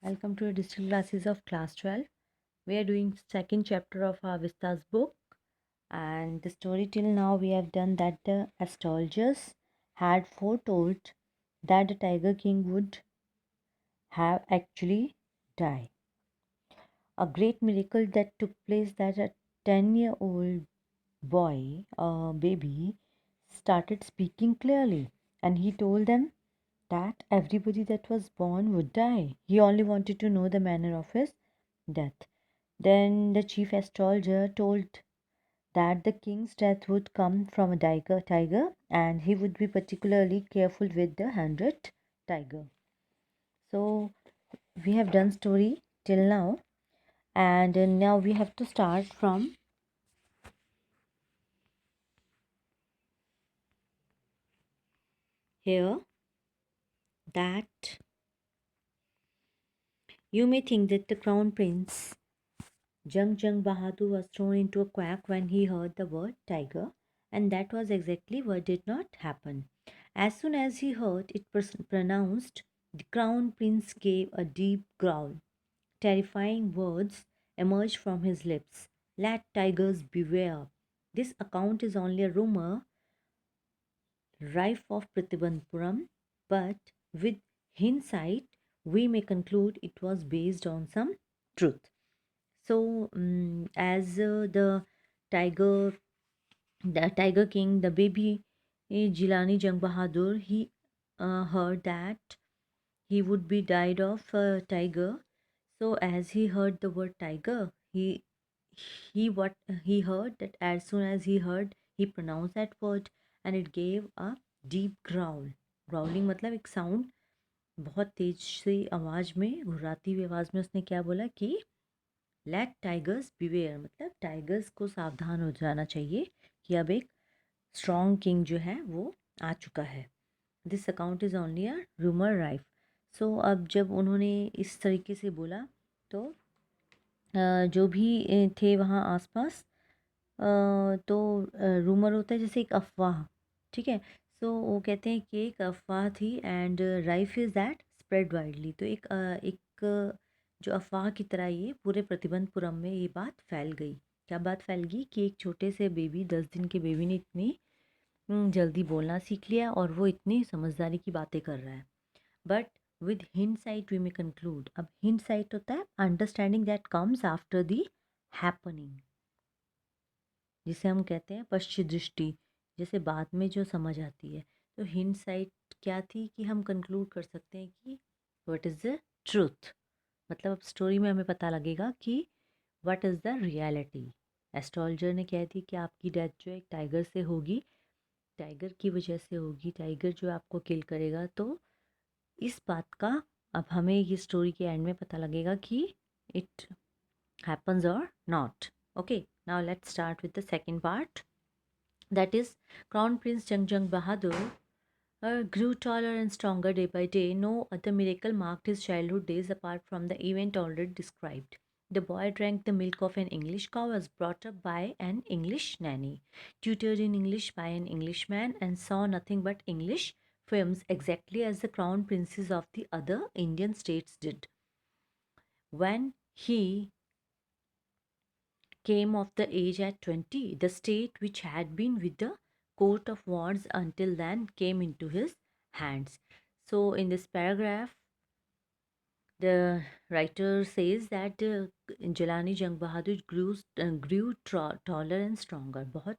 Welcome to the digital classes of class 12. We are doing second chapter of our Vistas book, and the story till now we have done that the astrologers had foretold that the Tiger King would have actually died. A great miracle that took place that a 10-year-old boy, a baby, started speaking clearly, and he told them that everybody that was born would die. He only wanted to know the manner of his death. Then the chief astrologer told that the king's death would come from a tiger, and he would be particularly careful with the 100th tiger. So we have done story till now, and now we have to start from here. That you may think that the crown prince Jung Bahadur was thrown into a quack when he heard the word tiger, and that was exactly what did not happen. As soon as he heard it pronounced, the crown prince gave a deep growl. Terrifying words emerged from his lips. Let tigers beware. This account is only a rumor rife of Pratibandpuram, but with hindsight, we may conclude it was based on some truth. So, as tiger, the Tiger King, the baby Jilani Jang Bahadur, he heard that he would be died of a tiger. So, as he heard the word tiger, he heard that as soon as he heard, he pronounced that word, and it gave a deep growl. Growling मतलब एक sound बहुत तेज सी आवाज़ में, घुर्राती हुई आवाज़ में उसने क्या बोला कि लेट टाइगर्स बिवेयर, मतलब टाइगर्स को सावधान हो जाना चाहिए कि अब एक स्ट्रॉन्ग किंग जो है वो आ चुका है. This account is only a rumour rife. So अब जब उन्होंने इस तरीके से बोला तो जो भी थे वहाँ आसपास, तो रूमर होता है जैसे एक अफवाह, ठीक है. सो वो कहते हैं कि एक अफवाह थी, and rife is that spread widely. तो एक जो अफवाह की तरह ये पूरे प्रतिबंधपुरम में ये बात फैल गई. क्या बात फैल गई कि एक छोटे से बेबी, 10 दिन के बेबी ने इतनी जल्दी बोलना सीख लिया और वो इतनी समझदारी की बातें कर रहा है. But with hindsight we may conclude. अब हिंडसाइट होता है understanding that comes after the happening, जिसे हम कहते हैं पश्चिम दृष्टि, जैसे बाद में जो समझ आती है. तो हिंडसाइट क्या थी कि हम कंक्लूड कर सकते हैं कि व्हाट इज़ द ट्रूथ. मतलब अब स्टोरी में हमें पता लगेगा कि what is the reality. Astrologer ने कह दी कि आपकी डेथ जो है एक टाइगर से होगी, टाइगर की वजह से होगी, टाइगर जो आपको किल करेगा. तो इस बात का अब हमें ये स्टोरी के एंड में पता लगेगा कि it happens or not. Okay, now let's start with the second part. That is, Crown Prince Jung Bahadur grew taller and stronger day by day. No other miracle marked his childhood days apart from the event already described. The boy drank the milk of an English cow, was brought up by an English nanny, tutored in English by an Englishman, and saw nothing but English films exactly as the crown princes of the other Indian states did. When he came of the age at 20, the state which had been with the court of wards until then came into his hands. So, in this paragraph, the writer says that Jalani Jang Bahadur grew taller and stronger. बहुत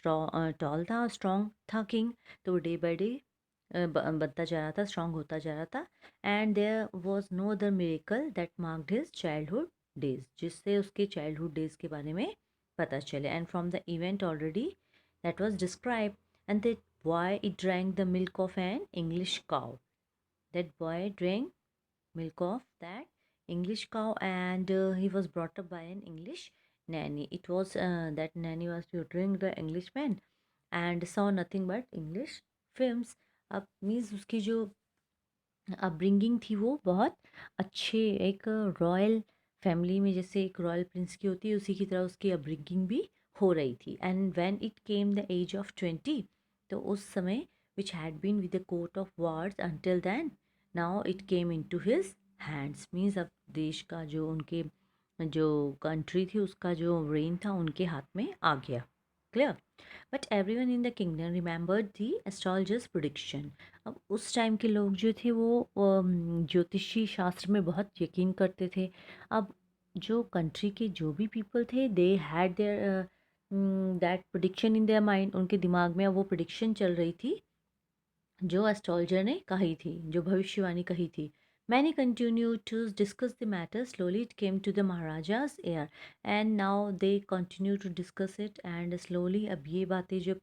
tall था, strong था king. तो वो day by day बनता जा रहा था, strong होता जा रहा था. And there was no other miracle that marked his childhood days, जिससे उसके childhood days के बारे में पता चले. And from the event already that was described, and that boy it drank the milk of an English cow. That boy drank milk of that English cow, and he was brought up by an English nanny. It was that nanny was tutoring the Englishman and saw nothing but English films. अब means उसकी जो upbringing थी वो बहुत अच्छे एक royal family में, जैसे एक रॉयल प्रिंस की होती है उसी की तरह उसकी अपब्रिंगिंग भी हो रही थी. And when it came the age of 20, तो उस समय which had been with the court of wards until then, now it came into his hands means अब देश का जो उनके जो कंट्री थी उसका जो रेन था उनके हाथ में आ गया। Clear. But everyone in the kingdom remembered the astrologers prediction. अब उस टाइम के लोग जो थे वो ज्योतिषी शास्त्र में बहुत यकीन करते थे। अब जो कंट्री के जो भी पीपल थे they had there that prediction in their mind, उनके दिमाग में अब वो प्रिडिक्शन चल रही थी जो एस्ट्रोलॉजर ने कही थी, जो भविष्यवाणी कही थी। Many continued to discuss the matter. Slowly it came to the Maharaja's ear and now they continue to discuss it and slowly अब ये बातें जब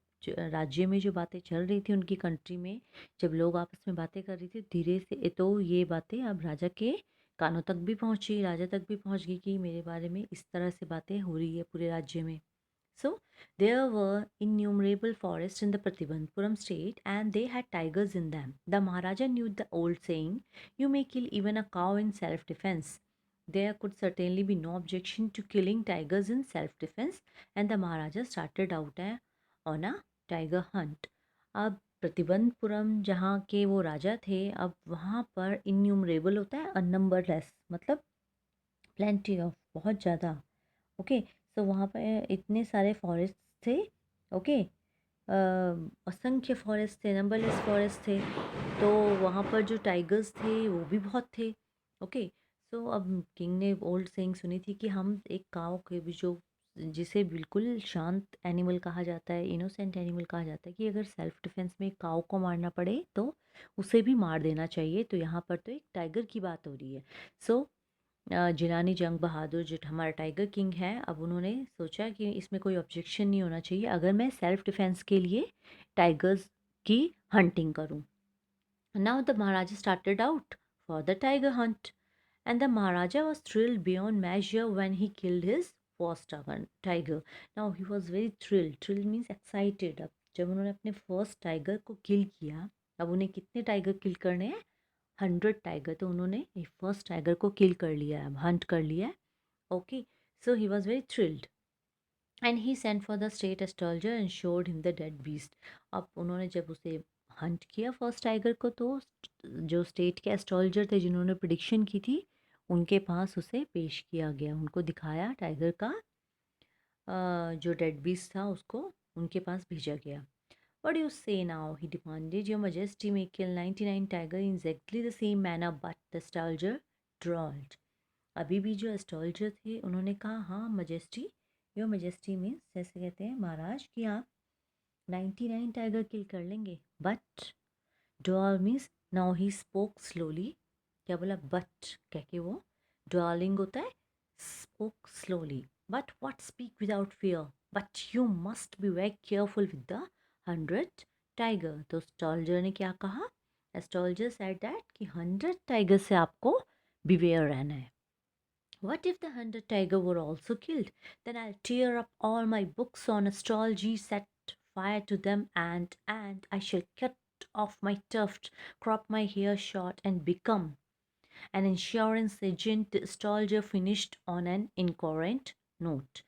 राज्य में जो बातें चल रही थी उनकी कंट्री में, जब लोग आपस में बातें कर रही थी धीरे से, तो ये बातें अब राजा के कानों तक भी पहुंची, राजा तक भी पहुंच गई कि मेरे बारे में इस तरह से बातें हो रही है पूरे राज्य में। So there were innumerable forests in the Pratibandpuram state and they had tigers in them. The Maharaja knew the old saying, you may kill even a cow in self-defense. There could certainly be no objection to killing tigers in self-defense and the Maharaja started out on a tiger hunt. अब प्रतिबंधपुरम जहाँ के वो राजा थे, अब वहाँ पर innumerable होता है अननंबरलेस, मतलब प्लेंटी ऑफ, बहुत ज़्यादा। ओके, सो वहाँ पर इतने सारे फॉरेस्ट थे। ओके, असंख्य फॉरेस्ट थे, नंबरलेस फॉरेस्ट थे। तो वहाँ पर जो टाइगर्स थे वो भी बहुत थे। ओके, सो अब किंग ने ओल्ड सेइंग सुनी थी कि हम एक काव के भी जो, जिसे बिल्कुल शांत एनिमल कहा जाता है, इनोसेंट एनिमल कहा जाता है, कि अगर सेल्फ डिफेंस में एक काव को मारना पड़े तो उसे भी मार देना चाहिए। तो यहाँ पर तो एक टाइगर की बात हो रही है। सो जिलानी जंग बहादुर जो हमारा टाइगर किंग है, अब उन्होंने सोचा कि इसमें कोई ऑब्जेक्शन नहीं होना चाहिए अगर मैं सेल्फ डिफेंस के लिए टाइगर्स की हंटिंग करूं। Now the Maharaja started out for the tiger Hunt and the Maharaja was thrilled beyond measure when he killed his first tiger. Now he was very thrilled. Thrilled means excited. अब जब उन्होंने अपने first tiger को किल किया, अब उन्हें कितने tiger किल करने हैं? 100 टाइगर। तो उन्होंने फर्स्ट टाइगर को किल कर लिया है, हंट कर लिया है। Okay, so he was very thrilled and he sent for the state astrologer and showed him the dead beast. अब उन्होंने जब उसे हंट किया फर्स्ट टाइगर को, तो जो स्टेट के एस्ट्रोलॉजर थे जिन्होंने प्रिडिक्शन की थी उनके पास उसे पेश किया गया, उनको दिखाया टाइगर का जो डेड बीस्ट था उसको उनके पास भेजा गया। What do you say now? He demanded. Your Majesty may kill 99 tiger in exactly the same manner, but the astrologer drawled. अभी भी जो एस्ट्रोलॉजर थे उन्होंने कहा, हाँ मजेस्टी, योर मजेस्टी मीन्स जैसे कहते हैं महाराज कि आप 99 टाइगर किल कर लेंगे। But drawl means now he spoke slowly. क्या बोला? बट कह के वो ड्रॉलिंग होता है, spoke slowly. But what speak without fear, but you must be very careful with the 100 tiger. तो एस्ट्रोलॉजर ने क्या कहा? एस्ट्रोलॉजर सेड दैट कि 100 टाइगर से आपको बिवेयर रहना है। What if the 100 tiger were also killed? Then I'll tear up all my books on astrology, set fire to them, and I shall cut off my tuft, crop my hair short, and become an insurance agent. The astrologer finished on an incoherent note.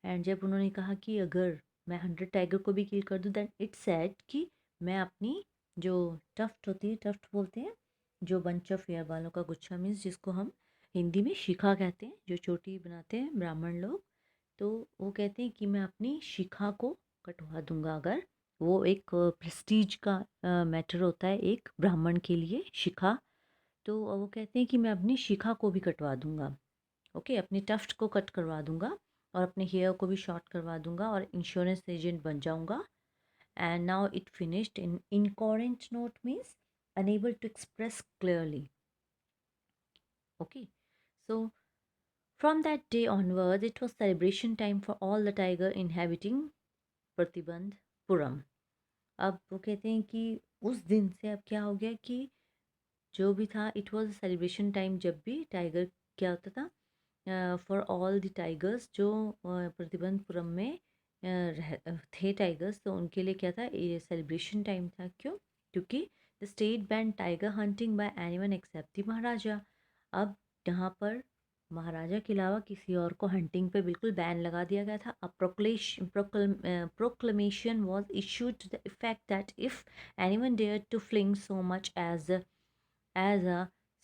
And जब उन्होंने कहा कि अगर मैं 100 tiger को भी किल कर दूँ, then it said कि मैं अपनी जो टफ्ट होती है, टफ्ट बोलते हैं जो बंच ऑफ हेयर वालों का गुच्छा, मीन्स जिसको हम हिंदी में शिखा कहते हैं, जो चोटी बनाते हैं ब्राह्मण लोग, तो वो कहते हैं कि मैं अपनी शिखा को कटवा दूंगा। अगर वो एक प्रेस्टीज का मैटर होता है एक ब्राह्मण के लिए शिखा, तो वो कहते हैं कि मैं अपनी शिखा को भी कटवा दूंगा। ओके, अपनी टफ्ट को कट करवा दूंगा और अपने हेयर को भी शॉर्ट करवा दूंगा और इंश्योरेंस एजेंट बन जाऊंगा। And now it finished in incoherent note means unable to express clearly. Okay, so from that day onwards, it was celebration time for all the tiger inhabiting Pratibandapuram. अब वो कहते हैं कि उस दिन से अब क्या हो गया कि जो भी था, इट वॉज सेलिब्रेशन टाइम, जब भी टाइगर क्या होता था फॉर ऑल द टाइगर्स जो प्रतिबंधपुरम में थे टाइगर्स, तो उनके लिए क्या था, ये सेलिब्रेशन टाइम था। क्यों? क्योंकि the state ban tiger hunting by anyone except the Maharaja. अब यहाँ पर महाराजा के अलावा किसी और को हंटिंग पे बिल्कुल बैन लगा दिया गया था। A proclamation was issued to the effect that if anyone dare to fling so much as a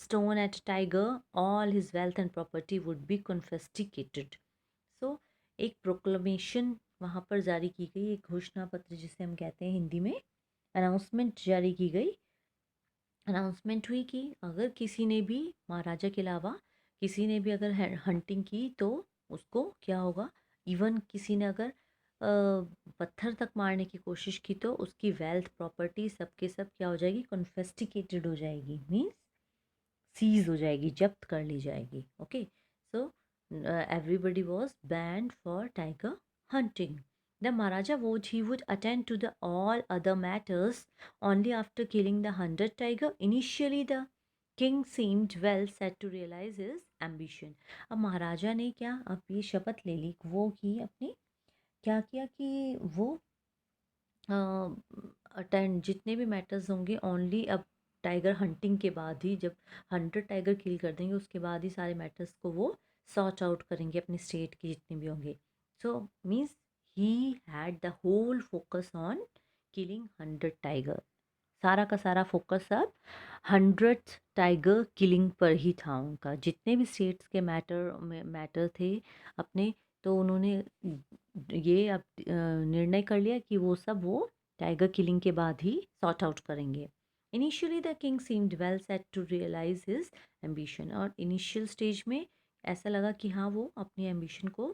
stone at a tiger, all his wealth and property would be confiscated. So एक proclamation वहाँ पर जारी की गई, एक घोषणा पत्र जिसे हम कहते हैं हिंदी में, अनाउंसमेंट जारी की गई। अनाउंसमेंट हुई कि अगर किसी ने भी महाराजा के अलावा किसी ने भी अगर हंटिंग की तो उसको क्या होगा, इवन किसी ने अगर पत्थर तक मारने की कोशिश की तो उसकी वेल्थ प्रॉपर्टी सब के सब क्या हो जाएगी, कॉन्फेस्टिकेटेड हो जाएगी, मीन्स सीज हो जाएगी, जब्त कर ली जाएगी। Okay, so everybody was banned for tiger hunting. The Maharaja vowed he would attend to the all other matters only after killing the 100 tiger. Initially, the king seemed well set to realize his ambition. अब महाराजा ने क्या, अब ये शपथ ले ली वो कि अपने क्या किया कि वो अटेंड जितने भी मैटर्स होंगे ओनली अब टाइगर हंटिंग के बाद ही, जब 100 टाइगर किल कर देंगे उसके बाद ही सारे मैटर्स को वो सॉर्ट आउट करेंगे अपने स्टेट के जितने भी होंगे। So means he had the whole focus on killing 100 tiger, सारा का सारा फोकस अब 100 टाइगर किलिंग पर ही था उनका। जितने भी स्टेट्स के मैटर थे अपने, तो उन्होंने ये अब निर्णय कर लिया कि वो सब वो टाइगर किलिंग के बाद ही सॉर्ट आउट करेंगे। Initially the king seemed well set to realise his ambition, और इनिशियल स्टेज में ऐसा लगा कि हाँ वो अपनी एम्बिशन को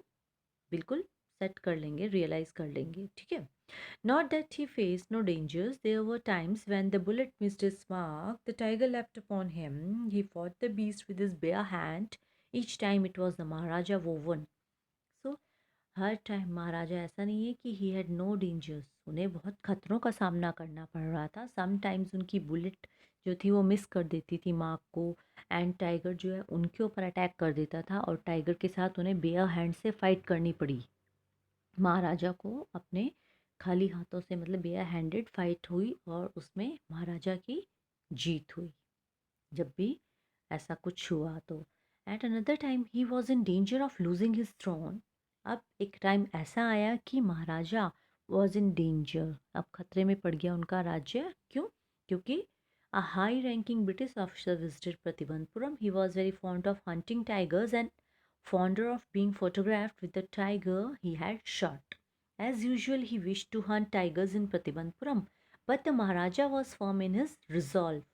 बिल्कुल सेट कर लेंगे, रियलाइज कर लेंगे। ठीक है, not that he faced no dangers. There were times when the bullet missed his mark. The tiger leapt upon him. He fought the beast with his bare hand. Each time it was the Maharaja woven. So हर time Maharaja, ऐसा नहीं है कि he had no dangers, उन्हें बहुत खतरों का सामना करना पड़ रहा था। समटाइम्स उनकी बुलेट जो थी वो मिस कर देती थी मार्क को, एंड टाइगर जो है उनके ऊपर अटैक कर देता था, और टाइगर के साथ उन्हें बेयर हैंड से फाइट करनी पड़ी। महाराजा को अपने खाली हाथों से, मतलब बेयर हैंडेड फाइट हुई और उसमें महाराजा की जीत हुई जब भी ऐसा कुछ हुआ तो। At another time he was in danger of losing his throne. अब एक टाइम ऐसा आया कि महाराजा वॉज इन डेंजर, अब खतरे में पड़ गया उनका राज्य। क्यों? क्योंकि a high ranking British officer visited Pratibandapuram. He was very fond of hunting tigers and fonder of being photographed with the tiger he had shot. As usual, he wished to hunt tigers in Pratibandpuram, but the Maharaja was firm in his resolve.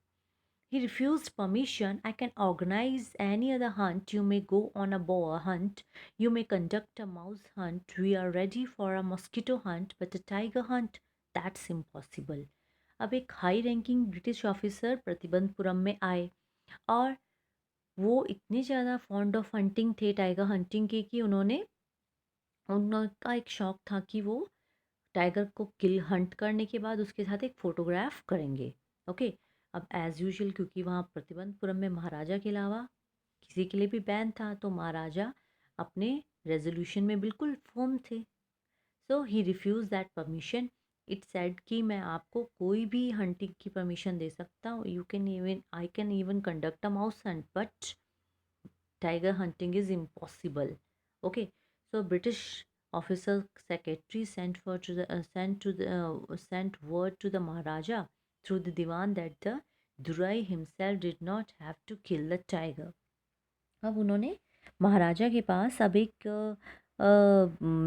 He refused permission. I can organize any other hunt. You may go on a boar hunt. You may conduct a mouse hunt. We are ready for a mosquito hunt, but a tiger hunt, that's impossible. अब एक high ranking British officer Pratibandapuram में आए, और वो इतने ज़्यादा fond of hunting थे, tiger hunting के, कि उनका एक शौक था कि वो टाइगर को किल हंट करने के बाद उसके साथ एक फ़ोटोग्राफ करेंगे। ओके, अब एज़ यूजुअल क्योंकि वहाँ प्रतिबंधपुरम में महाराजा के अलावा किसी के लिए भी बैन था, तो महाराजा अपने रेजोल्यूशन में बिल्कुल फर्म थे। So he refuse that permission. It said कि मैं आपको कोई भी हंटिंग की परमिशन दे सकता हूँ, you can even I can even conduct a mouse Hunt, but tiger hunting is impossible. Okay, so British officer secretary sent word to the Maharaja through the Diwan that the Durai himself did not have to kill the tiger. अब उन्होंने महाराजा के पास अब एक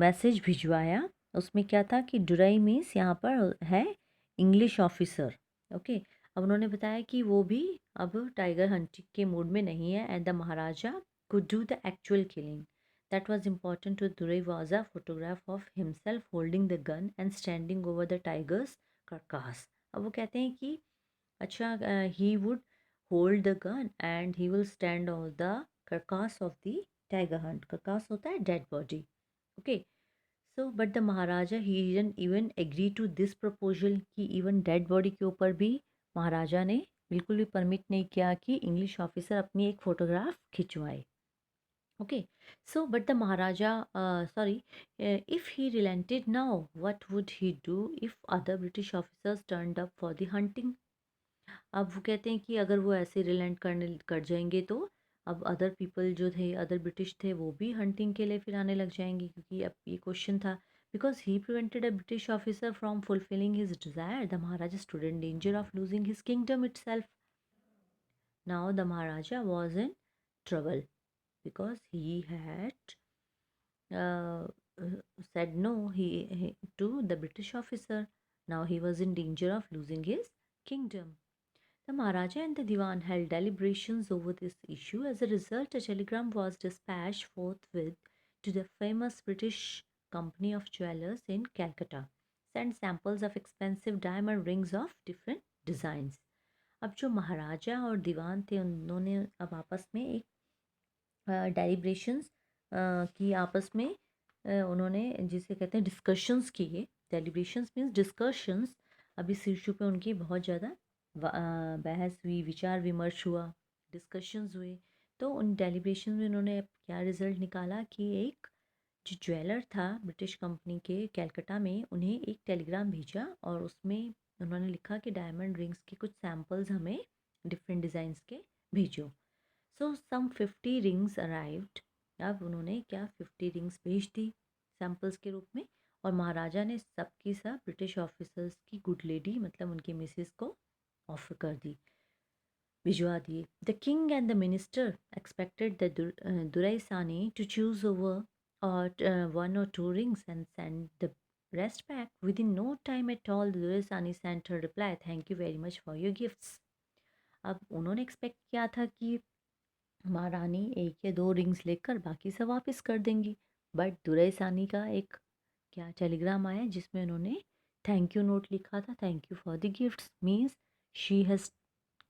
message भिजवाया। उसमें क्या था कि डुराई मीन्स यहाँ पर है इंग्लिश ऑफिसर। ओके, अब उन्होंने बताया कि वो भी अब टाइगर हंटिंग के मूड में नहीं है, and the Maharaja could do the actual killing. That was important to Durai was a photograph of himself holding the gun and standing over the tiger's carcass. अब वो कहते हैं कि अच्छा, he would hold the gun and he will stand over the carcass of the tiger hunt. carcass होता है dead body. Okay, so but the Maharaja he didn't even agree to this proposal कि even dead body के ऊपर भी महाराजा ने बिल्कुल भी permit नहीं किया कि इंग्लिश ऑफिसर अपनी एक photograph खिंचवाए। Okay, so but the Maharaja, sorry, if he relented now, what would he do if other British officers turned up for the hunting? अब वो कहते हैं कि अगर वो ऐसे रिलेंट करने कर जाएंगे तो अब अदर पीपल जो थे, अदर ब्रिटिश थे, वो भी हंटिंग के लिए फिर आने लग जाएंगे, क्योंकि अब ये क्वेश्चन था। Because he prevented a British officer from fulfilling his desire, the Maharaja stood in danger of losing his kingdom it self. Now the Maharaja was in trouble because he had uh, said no to the British officer. Now he was in danger of losing his kingdom. The Maharaja and the Diwan held deliberations over this issue. As a result, a telegram was dispatched forthwith to the famous British Company of Jewelers in Calcutta. Sent samples of expensive diamond rings of different designs. अब जो महाराजा और दीवान थे उन्होंने अब आपस में एक deliberations की आपस में उन्होंने जिसे कहते हैं डिस्कशंस किए. Deliberations means discussions. अब इस इशू पे उनकी बहुत ज़्यादा बहस हुई, विचार विमर्श हुआ, डिस्कशंस हुए. तो उन डेलिब्रेशन में उन्होंने क्या रिज़ल्ट निकाला कि एक जो ज्वेलर था ब्रिटिश कंपनी के कैलकटा में, उन्हें एक टेलीग्राम भेजा और उसमें उन्होंने लिखा कि डायमंड रिंग्स के कुछ सैम्पल्स हमें डिफरेंट डिज़ाइंस के भेजो. सो सम 50 रिंग्स अराइव्ड. अब उन्होंने क्या 50 रिंग्स भेज दी सैम्पल्स के रूप में, और महाराजा ने सबकी सब ब्रिटिश ऑफिसर्स की गुड लेडी मतलब उनकी मिसेस को ऑफर कर दी, भिजवा दिए. The king and the minister expected the duraisani to choose over or one or two rings and send the rest back. Within no time at all, the Duraisani sent her reply, "Thank you very much for your gifts." अब उन्होंने expect किया था कि महारानी एक या दो rings लेकर बाकी सब वापस कर देंगी, बट दुराइसानी का एक क्या टेलीग्राम आया जिसमें उन्होंने थैंक यू नोट लिखा था. Thank you for the gifts means she has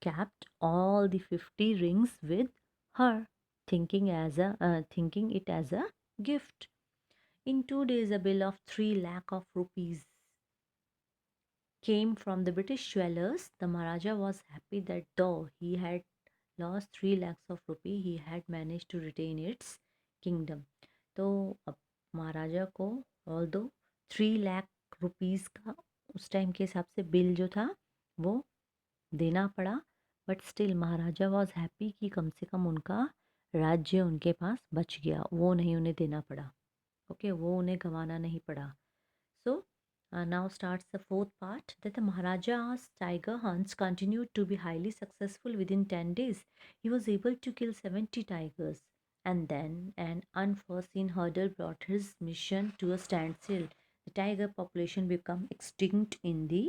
kept all the 50 rings with her, thinking it as a gift. In 2 days, a bill of 3 lakh of rupees came from the British jewelers. The Maharaja was happy that though he had lost 3 lakhs of rupee, he had managed to retain its kingdom. तो अब महाराजा को all दो 3 lakh rupees का उस time के हिसाब से bill जो था वो देना पड़ा, but still Maharaja was happy कि कम से कम उनका राज्य उनके पास बच गया, वो नहीं उन्हें देना पड़ा. ओके वो उन्हें गंवाना नहीं पड़ा. So now starts the fourth part, that the Maharaja's tiger hunts continued to be highly successful. Within 10 days, he was able to kill 70 tigers. And then an unforeseen hurdle brought his mission to a standstill. The tiger population became extinct in the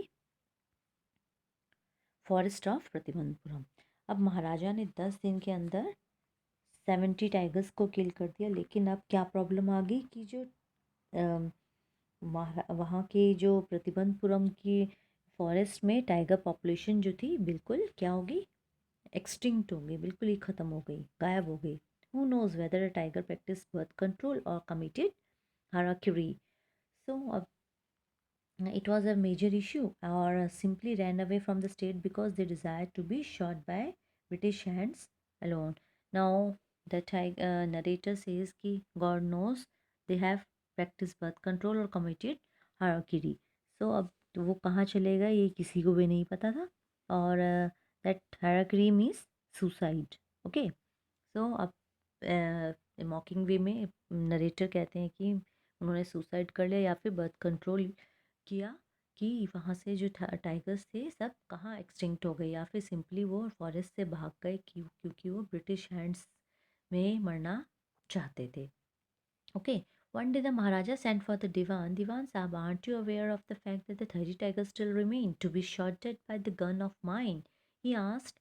forest of Pratibandapuram. अब महाराजा ने 10 दिन के अंदर 70 tigers को किल कर दिया, लेकिन अब क्या प्रॉब्लम आ गई कि जो वहाँ के जो प्रतिबंधपुरम की फॉरेस्ट में टाइगर पॉपुलेशन जो थी बिल्कुल क्या हो गई, एक्सटिंक्ट हो गई, बिल्कुल ही ख़त्म हो गई, गायब हो गई. Who nose weather a tiger practice birth control और कमिटेड हाराकिरी. सो अब it was a major issue or simply ran away from the state because they desired to be shot by British hands alone. Now the narrator says कि God knows they have practiced birth control or committed harakiri. So अब तो वो कहाँ चलेगा ये किसी को भी नहीं पता था, और that harakiri means suicide. Okay, so अब मॉकिंग वे में नरेटर कहते हैं कि उन्होंने सुसाइड कर लिया या फिर बर्थ कंट्रोल किया कि वहाँ से जो टाइगर्स थे सब कहाँ एक्सटिंक्ट हो गए, या फिर सिंपली वो फॉरेस्ट से भाग गए क्योंकि वो ब्रिटिश हैंड्स में मरना चाहते थे. Okay. One day the Maharaja sent for the Diwan. Diwan Sahib, aren't you aware of the fact that the 30 tigers still remain to be shot dead by the gun of mine? He asked,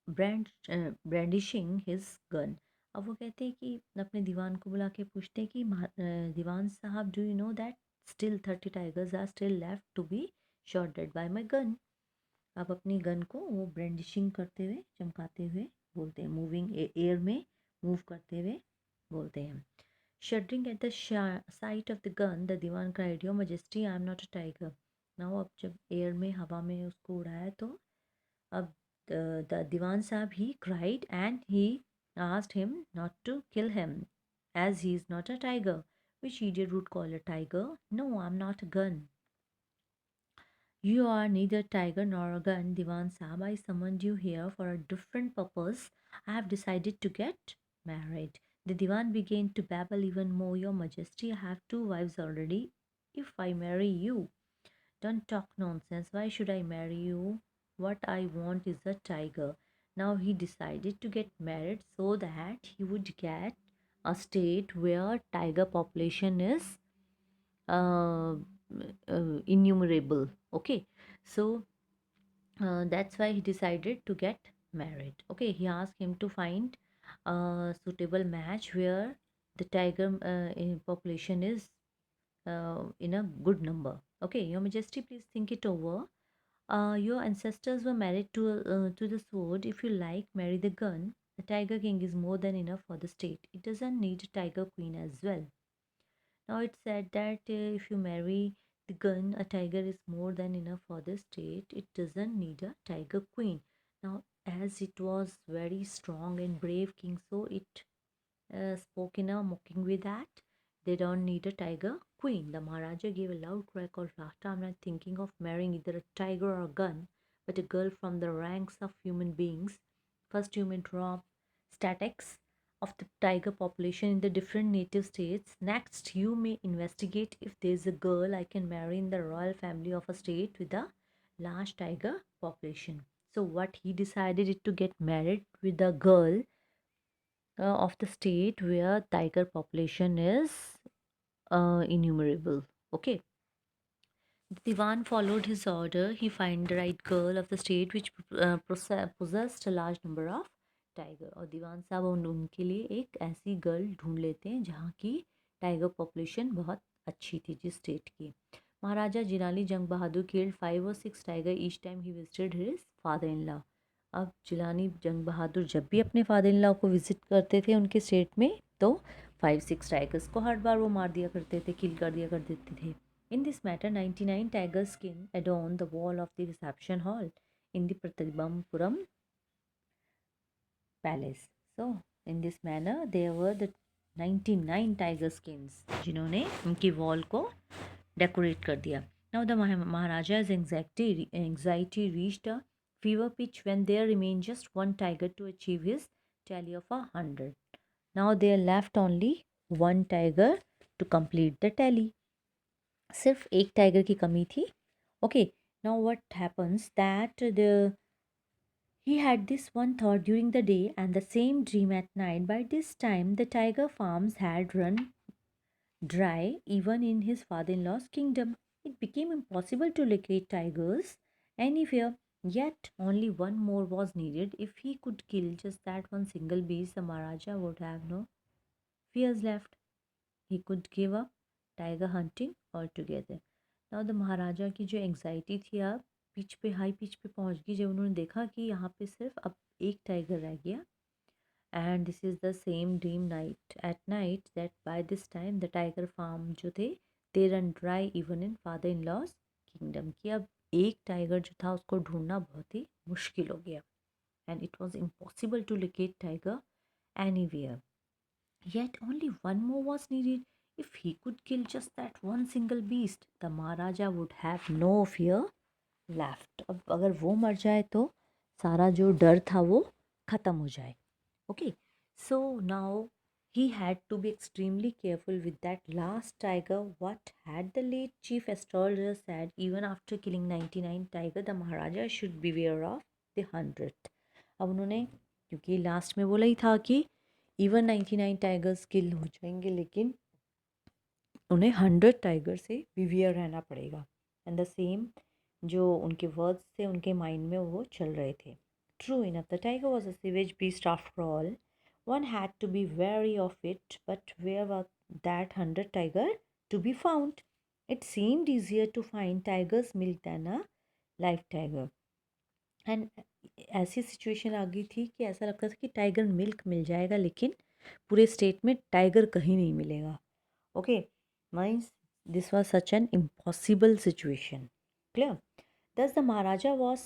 brandishing his gun. अब वो कहते हैं कि अपने दीवान को बुला के पूछते हैं कि दीवान साहब, do you know that still 30 tigers are still left to be shot dead by my gun. अब अपनी गन को वो ब्रांडिशिंग करते हुए, चमकाते हुए बोलते हैं, मूविंग एयर में मूव करते हुए बोलते हैं. Shuddering at the sight of the gun, the Diwan cried, "Your Majesty, I am not a tiger." Now अब जब एयर में हवा में उसको उड़ाया तो अब the Diwan Sahib, he cried and he asked him not to kill him as he is not a tiger. Which idiot would call a tiger? No, I'm not a gun. You are neither tiger nor a gun, Diwan Sahib. I summoned you here for a different purpose. I have decided to get married. The Diwan began to babble even more. Your Majesty, I have 2 wives already. If I marry you, don't talk nonsense. Why should I marry you? What I want is a tiger. Now he decided to get married so that he would get a state where tiger population is uh, innumerable. Okay, so that's why he decided to get married. Okay, he asked him to find a suitable match where the tiger population is in a good number. Okay, Your Majesty, please think it over. Your ancestors were married to the sword. If you like, marry the gun. The tiger king is more than enough for the state. It doesn't need a tiger queen as well. Now it's said that if you marry the gun, a tiger is more than enough for the state. It doesn't need a tiger queen. Now, as it was very strong and brave king, so it spoke in a mocking way that they don't need a tiger queen. The Maharaja gave a loud cry called laughter. I'm not thinking of marrying either a tiger or a gun, but a girl from the ranks of human beings. First, you may drop statics of the tiger population in the different native states. Next, you may investigate if there's a girl I can marry in the royal family of a state with a large tiger population. So, what he decided is to get married with a girl of the state where tiger population is innumerable. Okay. The Diwan followed his order. He found the right girl of the state which possessed a large number of tiger और दीवान साहब उनके लिए एक ऐसी girl ढूंढ लेते हैं जहाँ की टाइगर पॉपुलेशन बहुत अच्छी थी जिस स्टेट की Maharaja Jilani Jung Bahadur killed 5 or 6 tiger each time he visited his father in law अब जिलानी जंग बहादुर जब भी अपने फादर इन लॉ को विजिट करते थे उनके स्टेट में तो 5-6 टाइगर्स को हर बार वो मार दिया करते थे किल कर दिया कर देते थे In this matter, 99 tiger skin adorned the wall of the reception hall in the Pratibampuram palace. So, in this manner, there were the 99 tiger skins जिन्होंने उनकी वॉल को डेकोरेट कर दिया. Now the Maharaja's anxiety reached a fever pitch when there remained just one tiger to achieve his tally of 100. Now there left only one tiger to complete the tally. सिर्फ एक tiger की कमी थी. Okay, now what happens that he had this one thought during the day and the same dream at night. By this time the tiger farms had run dry even in his father-in-law's kingdom. It became impossible to locate tigers anywhere. Yet only one more was needed. If he could kill just that one single beast, the Maharaja would have no fears left. He could give up tiger hunting altogether. Now the Maharaja की जो anxiety थी अब pitch पे high pitch पे पहुंच गई जब उन्होंने देखा कि यहाँ पे सिर्फ अब एक टाइगर रह गया and this is the same dream night at night that by this time the tiger farm जो थे they run dry even in father in law's kingdom कि अब एक टाइगर जो था उसको ढूंढना बहुत ही मुश्किल हो गया and it was impossible to locate tiger anywhere Yet only one more was needed. If he could kill just that one single beast, the Maharaja would have no fear left. अब अगर वो मर जाए तो सारा जो डर था वो ख़त्म हो जाए. Okay, so now he had to be extremely careful with that last tiger. What had the late chief astrologer said? Even after killing 99 tiger, the Maharaja should beware of the 100th. अब उन्होंने क्योंकि last में बोला ही था कि even 99 tigers किल हो जाएंगे लेकिन उन्हें 100 टाइगर से विवियर रहना पड़ेगा एंड द सेम जो उनके वर्ड्स थे उनके माइंड में वो चल रहे थे. True enough the tiger was a savage beast after all. One had to be very of it but where was that 100 tiger to be found. It seemed easier to find tigers milk than a life tiger and ऐसी situation आ गई थी कि ऐसा लगता था कि tiger milk मिल जाएगा लेकिन पूरे स्टेट में टाइगर कहीं नहीं मिलेगा. Okay means this was such an impossible situation. Clear. Thus the Maharaja was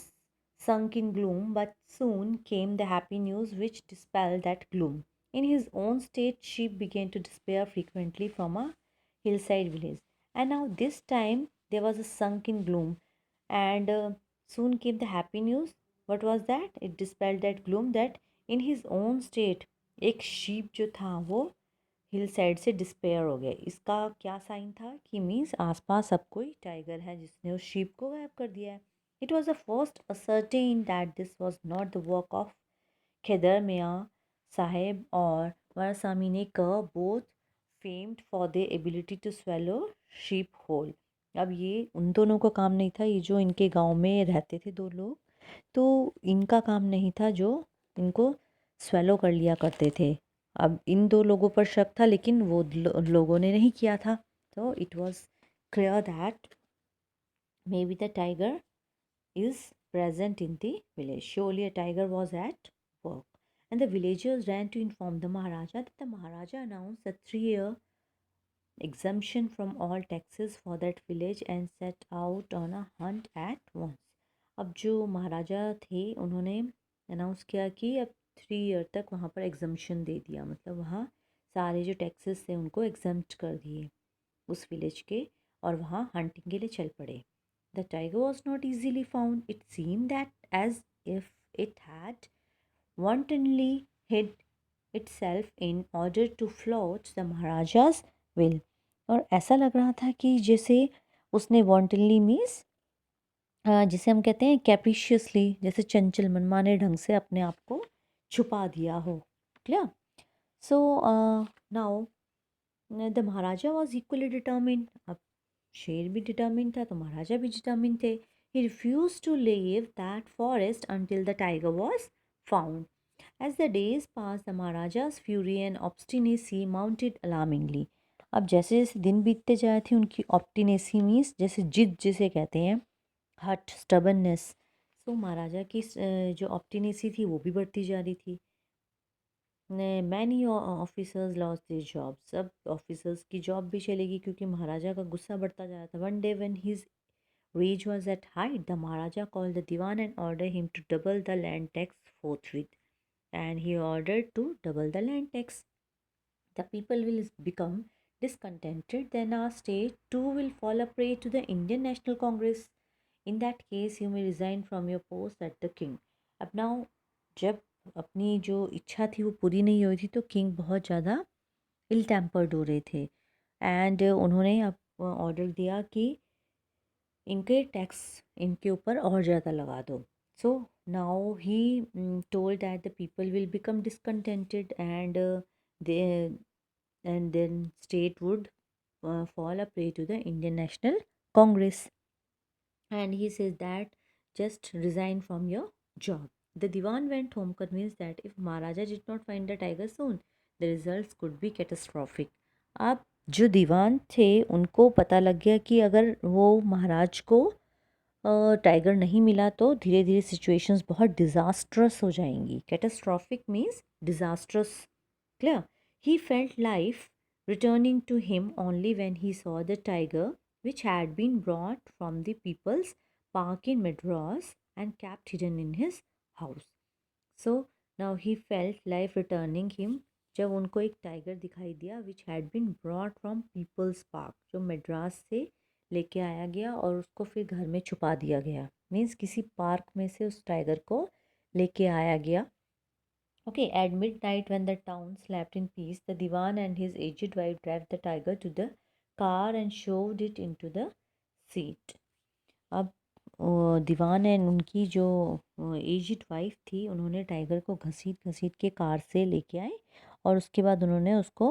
sunk in gloom, but soon came the happy news which dispelled that gloom. In his own state, sheep began to despair frequently from a hillside village. And now this time there was a sunk in gloom, and soon came the happy news. What was that? It dispelled that gloom that in his own state एक sheep जो था वो hill side से despair हो गया. इसका क्या sign था कि मीन्स आसपास सब कोई टाइगर है जिसने उस शीप को गायब कर दिया है. It was the first ascertain that this was not the work of Khidar Miyan Saheb और वरसामिने का both famed for their ability to swallow sheep whole। अब ये उन दोनों का काम नहीं था, ये जो इनके गांव में रहते थे दो लोग, तो इनका काम नहीं था जो इनको स्वेलो कर लिया करते थे। अब इन दो लोगों पर शक था, लेकिन वो लोगों ने नहीं किया था। तो it was clear that may be the tiger is present in the village. Surely a tiger was at work. And the villagers ran to inform the Maharaja that the Maharaja announced a 3-year exemption from all taxes for that village and set out on a hunt at once। अब जो महाराजा थे उन्होंने announce किया कि अब 3 year तक वहाँ पर एग्जम्पशन दे दिया, मतलब वहाँ सारे जो टैक्सेस थे उनको एग्जम्प्ट कर दिए उस विलेज के, और वहाँ हंटिंग के लिए चल पड़े। The tiger was not easily found. It seemed that as if it had wantonly hid itself in order to flout the Maharaja's will। और ऐसा लग रहा था कि जैसे उसने wantonly मीन्स जिसे हम कहते हैं कैप्रिशियसली, जैसे चंचल मनमाने ढंग से अपने आप को छुपा दिया हो। Clear. So now the Maharaja was equally determined. अब शेर भी डिटर्मिन था तो महाराजा भी डिटर्मिन थे। He refuse to leave that forest until the tiger was found. As the days pass the Maharaja's fury and obstinacy mounted alarmingly। अब जैसे जैसे दिन बीतते जाए थे उनकी ऑप्टिनेसी मीन्स जैसे जिद जिसे कहते हैं, हट, स्टबननेस। सो महाराजा की जो ऑप्टिनेसी थी वो भी बढ़ती जा रही थी। Many officers lost their job. सब ऑफिसर्स की जॉब भी चलेगी क्योंकि महाराजा का गुस्सा बढ़ता जा रहा था। One day when his rage was at height, the Maharaja called the Diwan and ordered him to double the land tax forthwith। And he ordered to double the land tax. The people will become discontented, then our state too will fall a prey to the Indian National Congress। In that case you may resign from your post at the king। अब now जब अपनी जो इच्छा थी वो पूरी नहीं हुई थी तो किंग बहुत ज़्यादा इल टेम्पर्ड हो रहे थे, एंड उन्होंने अब ऑर्डर दिया कि इनके टैक्स इनके ऊपर और ज़्यादा लगा दो। So now he told that the people will become discontented and they and then state would fall a prey to the Indian National Congress। And he says that just resign from your job। The Diwan went home convinced that if Maharaja did not find the tiger soon, the results could be catastrophic। अब जो दीवान थे उनको पता लग गया कि अगर वो महाराज को टाइगर नहीं मिला तो धीरे धीरे सिचुएशंस बहुत डिज़ास्ट्रस हो जाएंगी। Catastrophic means disastrous. Clear. He felt life returning to him only when he saw the tiger which had been brought from the people's park in Madras and kept hidden in his house। So now he felt life returning him जब उनको एक tiger दिखाई दिया which had been brought from people's park, जो मद्रास से लेके आया गया और उसको फिर घर में छुपा दिया गया। मीन्स किसी पार्क में से उस टाइगर को लेके आया गया। Okay, at midnight when the town slept in peace, the Diwan and his aged wife dragged the tiger to the car and shoved it into the seat। अब दीवान एंड उनकी जो एज्ड वाइफ थी उन्होंने tiger को घसीट घसीट के car से लेके आए और उसके बाद उन्होंने उसको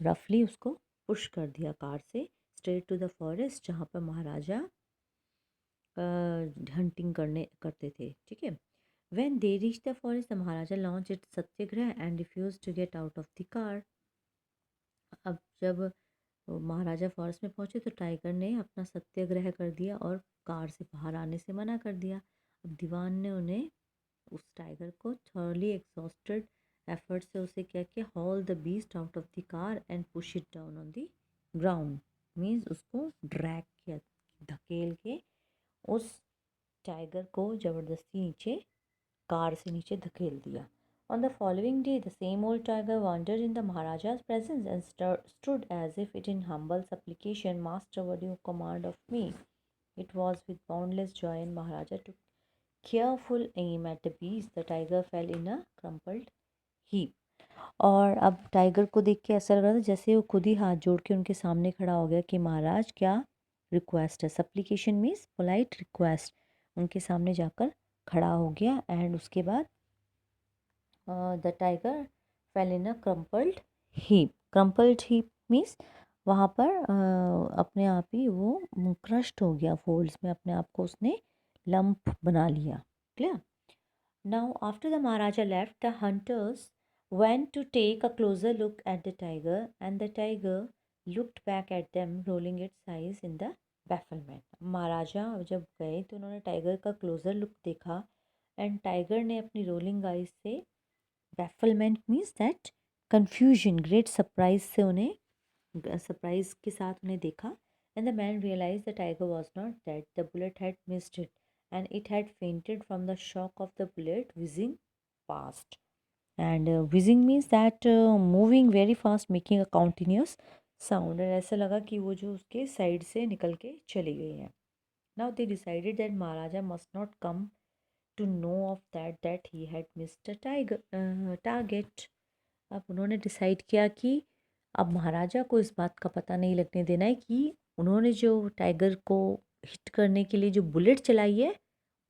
रफली उसको पुश कर दिया कार से स्ट्रेट टू द फॉरेस्ट जहाँ पर महाराजा हंटिंग करते थे। ठीक है। When they reached the forest, the Maharaja launched its satyagraha and refused to get out of the car। अब जब महाराजा फॉरेस्ट में पहुंचे तो टाइगर ने अपना सत्याग्रह कर दिया और कार से बाहर आने से मना कर दिया। अब दीवान ने उन्हें उस टाइगर को थॉरली एग्जॉस्टेड एफर्ट से उसे क्या किया, hall the beast out of the car and push it down on the ground. Means उसको ड्रैग किया, धकेल के उस टाइगर को ज़बरदस्ती नीचे कार से नीचे धकेल दिया। On the following day, the same old tiger wandered in the Maharaja's presence and stood as if it in humble supplication, Master, what do you command of me? It was with boundless joy and Maharaja took careful aim at the beast. The tiger fell in a crumpled heap। और अब tiger को देख के ऐसा लग रहा था जैसे वो खुद ही हाथ जोड़ के उनके सामने खड़ा हो गया कि महाराज क्या रिक्वेस्ट है। Supplication means polite request. उनके सामने जाकर खड़ा हो गया एंड उसके बाद The tiger fell in a crumpled heap. Crumpled heap means वहाँ पर अपने आप ही वो क्रश्ड हो गया, फोल्ड्स में अपने आप को उसने लंप बना लिया. Clear. Now, after the Maharaja left, the hunters went to take a closer look at the tiger, and the tiger looked back at them, rolling its eyes in the bafflement. महाराजा जब गए तो उन्होंने tiger का closure look देखा and tiger ने अपनी rolling eyes से bafflement means that confusion, great surprise से उन्हें सरप्राइज के साथ उन्हें देखा. And the man realized the tiger was not dead. The bullet had missed it, and it had fainted from the shock of the bullet whizzing past. And whizzing means that moving very fast, making a continuous sound. और ऐसा लगा कि वो जो उसके side से निकल के चली गई है. Now they decided that Maharaja must not come to know of that he had missed a target. अब उन्होंने डिसाइड किया कि अब महाराजा को इस बात का पता नहीं लगने देना है कि उन्होंने जो टाइगर को हिट करने के लिए जो बुलेट चलाई है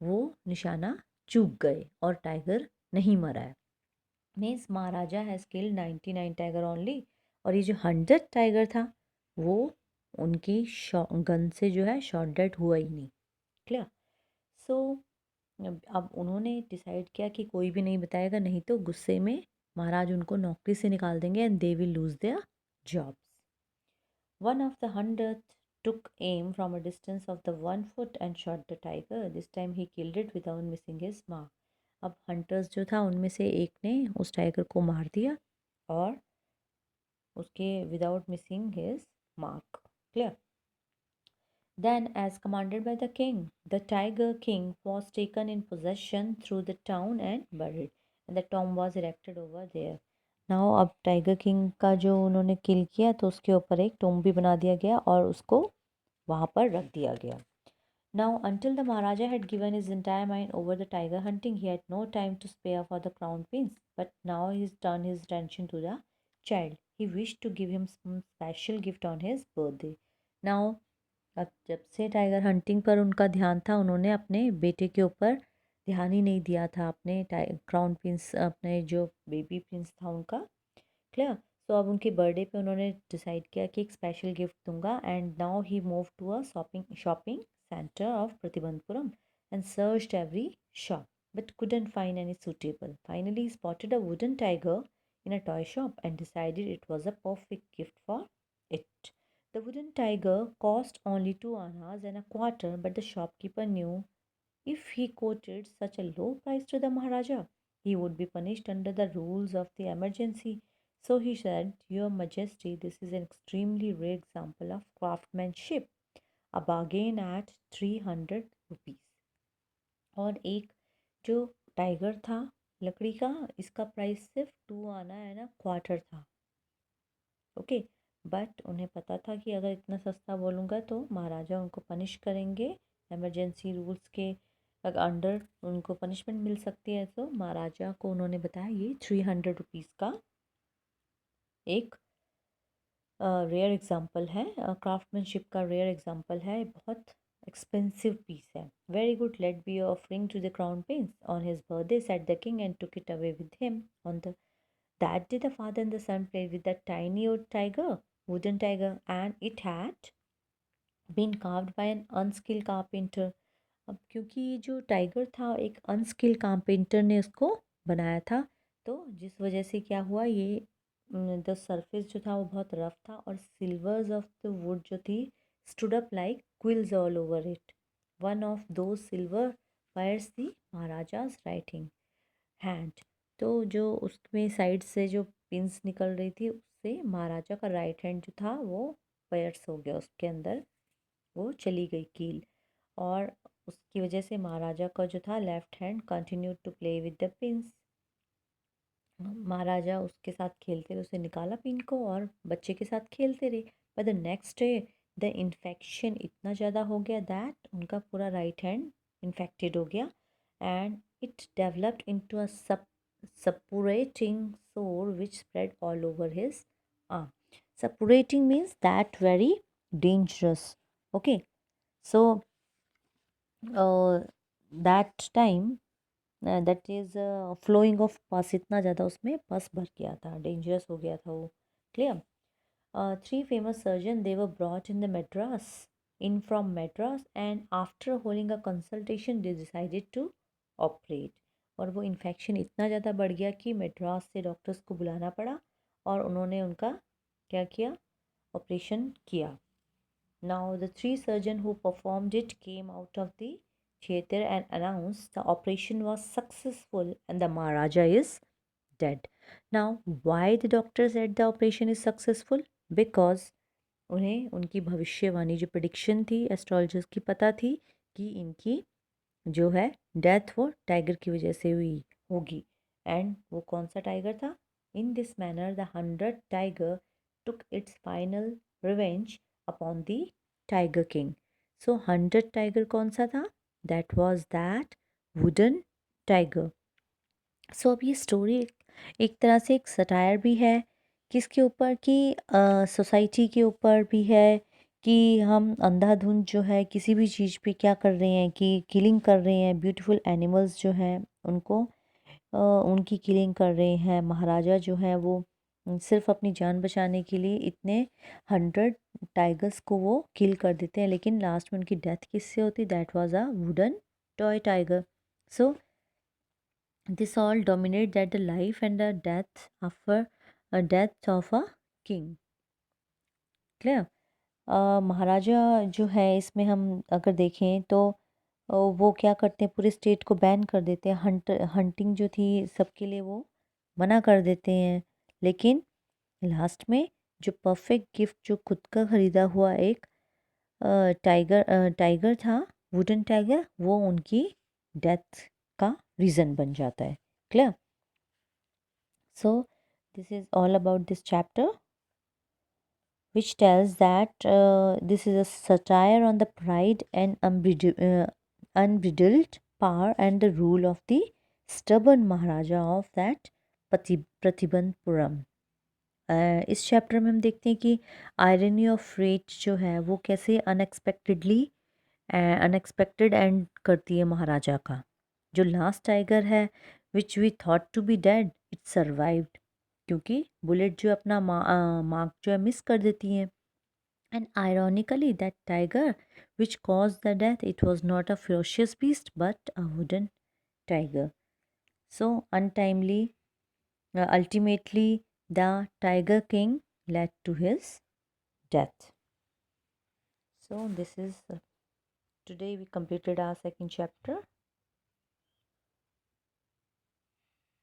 वो निशाना चूक गए और टाइगर नहीं मरा है. Means Maharaja has killed 99 tiger only, और ये जो 100 टाइगर था वो उनकी गन से जो है शॉट डेड हुआ ही नहीं. क्लियर. सो अब उन्होंने डिसाइड किया कि कोई भी नहीं बताएगा, नहीं तो गुस्से में महाराज उनको नौकरी से निकाल देंगे and they will lose their jobs. One of the 100 took aim from a distance of the 1 foot and shot the tiger. This time he killed it without missing his mark. अब हंटर्स जो था उनमें से एक ने उस tiger को मार दिया और उसके without missing his mark. Clear. Then, as commanded by the king, the tiger king was taken in possession through the town and buried, and the tomb was erected over there. Now, अब tiger king का जो उन्होंने किल किया तो उसके ऊपर एक Tomé भी बना दिया गया और उसको वहाँ पर रख दिया गया. Now, until the Maharaja had given his entire mind over the tiger hunting, he had no time to spare for the crown prince. But now he's turned his attention to the child. He wished to give him some special gift on his birthday. Now, अब जब से tiger hunting पर उनका ध्यान था, उन्होंने अपने बेटे के ऊपर ध्यान ही नहीं दिया था, अपने क्राउन प्रिंस, अपने जो बेबी प्रिंस था उनका. क्लियर. सो अब उनके बर्थडे पे उन्होंने डिसाइड किया कि एक स्पेशल गिफ्ट दूंगा. And now he move to a shopping centre of Pratibandapuram and searched every shop but couldn't find any suitable. Finally, he spotted a wooden tiger in a toy shop and decided it was a perfect gift for it. The wooden tiger cost only 2 annas and a quarter, but the shopkeeper knew if he quoted such a low price to the Maharaja, he would be punished under the rules of the emergency. So he said, Your Majesty, this is an extremely rare example of craftsmanship. A bargain at 300 rupees. और एक जो tiger था लकड़ी का, इसका price सिर्फ 2 आना है ना क्वार्टर था. ओके. बट उन्हें पता था कि अगर इतना सस्ता बोलूँगा तो महाराजा उनको पनिश करेंगे, एमरजेंसी रूल्स के अंडर उनको पनिशमेंट मिल सकती है. तो महाराजा को उन्होंने बताया ये 300 रुपीज़ का एक रेयर एग्जाम्पल है, क्राफ्टमैनशिप का रेयर एग्जाम्पल है, बहुत एक्सपेंसिव पीस है. Very good, let be offering to the crown prince on his birthday said the king and took it away with him. On the that day the father and the son played with that tiny old tiger, wooden tiger, and it had been carved by an unskilled carpenter. अब क्योंकि ये जो tiger था एक unskilled carpenter ने उसको बनाया था, तो जिस वजह से क्या हुआ, ये द सरफेस जो था वो बहुत रफ था और सिल्वर्स ऑफ द वुड जो थी stood up like quills all over it. One of दो सिल्वर वायर्स थी महाराजाज राइटिंग हैंड. तो जो उसमें साइड से जो पिंस निकल रही थी उससे महाराजा का राइट हैंड जो था वो पैर्स हो गया, उसके अंदर वो चली गई कील, और उसकी वजह से महाराजा का जो था left hand continue to play with the pins. Maharaja उसके साथ खेलते रहे, उसे निकाला पिन को और बच्चे के साथ खेलते रहे. पर the next day the infection इतना ज़्यादा हो गया दैट उनका पूरा राइट हैंड इन्फेक्टेड हो गया and it developed into a suppurating sore which spread all over his arm. Suppurating means that very dangerous. Okay. So that time that is flowing of pus, इतना ज़्यादा उसमें पस भर गया था, डेंजरस हो गया था वो। Clear. Three famous surgeons, they were brought in from Madras, and after holding a consultation they decided to operate. और वो इन्फेक्शन इतना ज़्यादा बढ़ गया कि मद्रास से डॉक्टर्स को बुलाना पड़ा और उन्होंने उनका क्या किया, ऑपरेशन किया। Now the three surgeons who performed it came out of the theatre and announced the operation was successful and the Maharaja is dead. Now why the doctor said the operation is successful? Because उन्हें उनकी भविष्यवाणी जो prediction थी astrologers की पता थी कि इनकी जो है डेथ वो टाइगर की वजह से हुई होगी। एंड वो कौन सा टाइगर था? In this manner the 100 tiger took its final revenge upon the tiger king. So 100 tiger कौन सा था? That was that wooden tiger. So अब ये स्टोरी एक तरह से एक सटायर भी है, किसके ऊपर कि सोसाइटी के ऊपर भी है कि हम अंधाधुंध जो है किसी भी चीज़ पे क्या कर रहे हैं कि किलिंग कर रहे हैं, ब्यूटीफुल एनिमल्स जो हैं उनको उनकी किलिंग कर रहे हैं। महाराजा जो है वो सिर्फ अपनी जान बचाने के लिए इतने 100 टाइगर्स को वो किल कर देते हैं, लेकिन लास्ट में उनकी डेथ किससे होती? That was a wooden toy tiger. So this all dominate that the life and the death after a death of a king. Clear. Maharaja जो है इसमें हम अगर देखें तो वो क्या करते हैं, पूरे स्टेट को बैन कर देते हैं। हंटिंग जो थी सबके लिए वो मना कर देते हैं, लेकिन लास्ट में जो परफेक्ट गिफ्ट जो खुद का खरीदा हुआ एक टाइगर था, वुडन टाइगर, वो उनकी डेथ का रीज़न बन जाता है। Clear. So, this is all about this chapter, which tells that this is a satire on the pride and unbridled power and the rule of the stubborn Maharaja of that Pratibandpuram. इस chapter में हम देखते हैं कि irony of fate जो है वो कैसे अनएक्सपेक्टेड एंड करती है महाराजा का। जो लास्ट टाइगर है which we thought to be dead, it survived, क्योंकि बुलेट जो अपना मार्क जो है मिस कर देती हैं। And ironically that tiger which cause the death, it was not a ferocious beast but a wooden tiger. So untimely, ultimately the tiger king led to his death. So this is today we completed our second chapter.